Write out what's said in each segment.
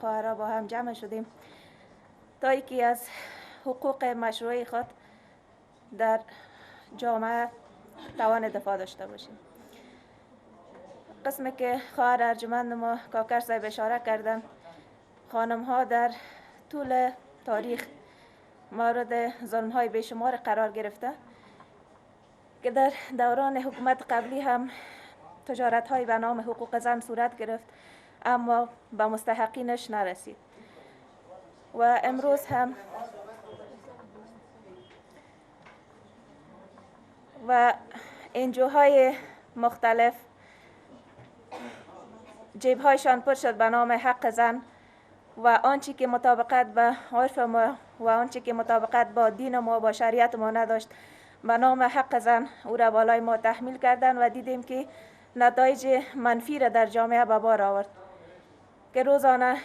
خواهرها با هم جمع شدیم تا یکی از حقوق مشروعی خود در جامعه توان دفاع داشته باشیم. قسمی که خواهر ارجمند ما کاکر صاحب اشاره کردن، خانم ها در طول تاریخ مورد ظلم های بیشمار قرار گرفته که در دوران حکومت قبلی هم تجارت های به نام حقوق زن صورت گرفت اما به مستحقینش نرسید و امروز هم و NGO-های مختلف جیبهایشان پر شد به نام حق زن و آنچه که مطابقت با عرف ما و آنچه که مطابقت با دین ما با شریعت ما نداشت به نام حق زن او را بالای ما تحمیل کردن و دیدیم که نتایج منفی را در جامعه به بار آورد که روزانه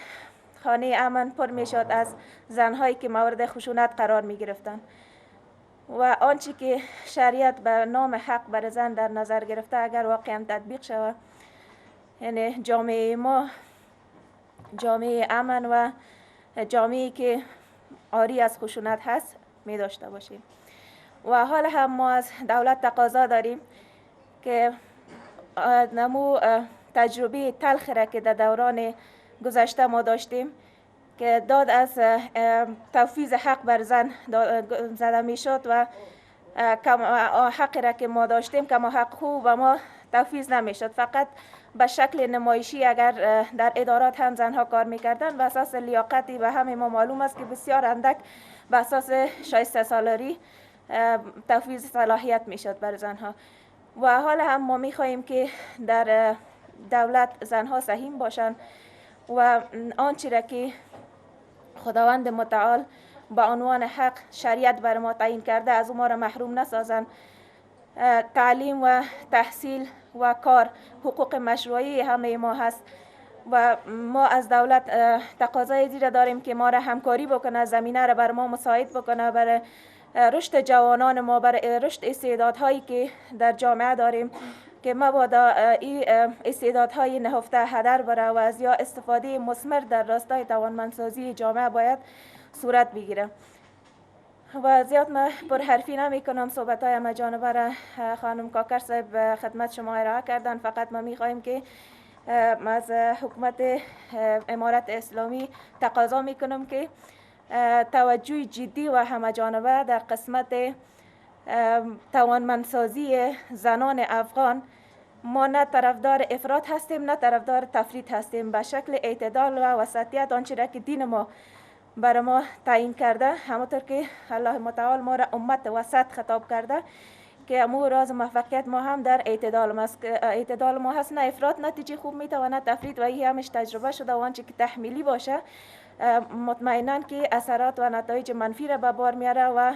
خانه امن پر می شد از زنهایی که مورد خشونت قرار می گرفتند و آنچه که شریعت به نام حق بر زن در نظر گرفته اگر واقعا تطبیق شود، یعنی جامعه ما جامعه امن و جامعه که عاری از خشونت هست می داشته باشیم. و حال هم ما از دولت تقاضا داریم که نمو تجربه تلخ را که در دوران گذشته ما داشتیم که داد از تفویض حق بر زن زده می شد و حقی را که ما داشتیم که ما حق خوب و ما تفویض نمی شد، فقط به شکل نمایشی اگر در ادارات هم زنها کار میکردن و اساس لیاقتی و همه ما معلوم است که بسیار اندک به اساس شایسته سالاری تفویض صلاحیت میشد بر زنها. و حالا هم ما میخواهیم که در دولت زنها سهیم باشند و آنچه را که خداوند متعال با عنوان حق شریعت بر ما تعیین کرده از ما را محروم نسازند. تعلیم و تحصیل و کار حقوق مشروعی همه ما هست و ما از دولت تقاضای زیر داریم که ما را همکاری بکنه، زمینه را بر ما مساعد بکنه برای رشد جوانان ما، برای رشد استعدادهایی که در جامعه داریم که مبادا این استعدادهای نهفته هدر بره و از یا استفاده مثمر در راستای توانمندسازی جامعه باید صورت بگیره. و زیاد ما پرحرفی نمی کنم، صحبت های ما جانبه را خانم کاکر صاحب خدمت شما ارائه کردن. فقط ما می خواهیم که از حکومت امارت اسلامی تقاضا می کنم که توجه جدی و همه جانبه در قسمت توانمندسازی زنان افغان. ما نه طرفدار افراط هستیم نه طرفدار تفریط هستیم، به شکل اعتدال و وسطیت آنچه را که دین ما برای ما تعیین کرده، همونطور که الله متعال ما را امت وسط خطاب کرده که امو راز موفقیت ما هم در اعتدال ما هست، نه افراط نتیجه خوب میتواند تفریط و این همش تجربه شده و آنچه که تحمیلی باشه مطمئنا که اثرات و نتایج منفی را به بار میاره و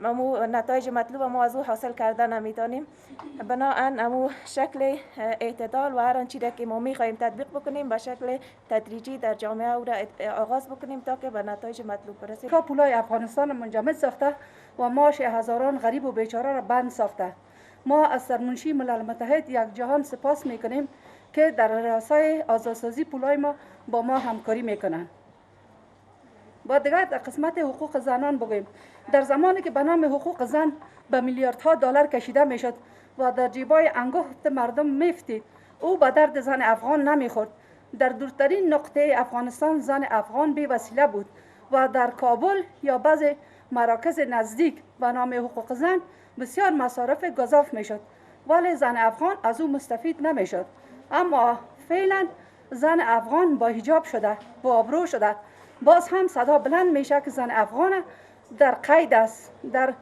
امو نتایج مطلوب ما از او حاصل کرده نمیتونیم. بنابراین امو شکل اعتدال و هر آنچه که ما میخواهیم تطبیق بکنیم به شکل تدریجی در جامعه او را آغاز بکنیم تا که به نتایج مطلوب برسیم. پولای افغانستان منجمد ساخته و معاش هزاران غریب و بیچاره را بند ساخته. ما از سرمنشی ملل متحد یک جهان سپاس میکنیم که در راستای آزادسازی پولای ما با ما همکاری میکنند. با دیگر در قسمت حقوق زنان بگویم، در زمانی که به نام حقوق زن به میلیاردها دلار کشیده میشد و در جیبای انگشت مردم میفتید، او به درد زن افغان نمیخورد. در دورترین نقطه افغانستان زن افغان بی وسیله بود و در کابل یا بعضی مراکز نزدیک به نام حقوق زن بسیار مصارف گزاف میشد ولی زن افغان از او مستفید نمیشد. اما فعلا زن افغان با حجاب شده، با آبرو شده، باز هم صدا بلند میشه که زن افغان در قید است، در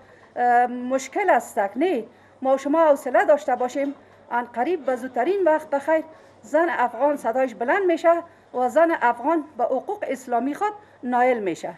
مشکل است. نه، ما شما حوصله داشته باشیم، ان قریب به زودترین وقت بخیر زن افغان صدایش بلند میشه و زن افغان به حقوق اسلامی خود نائل میشه.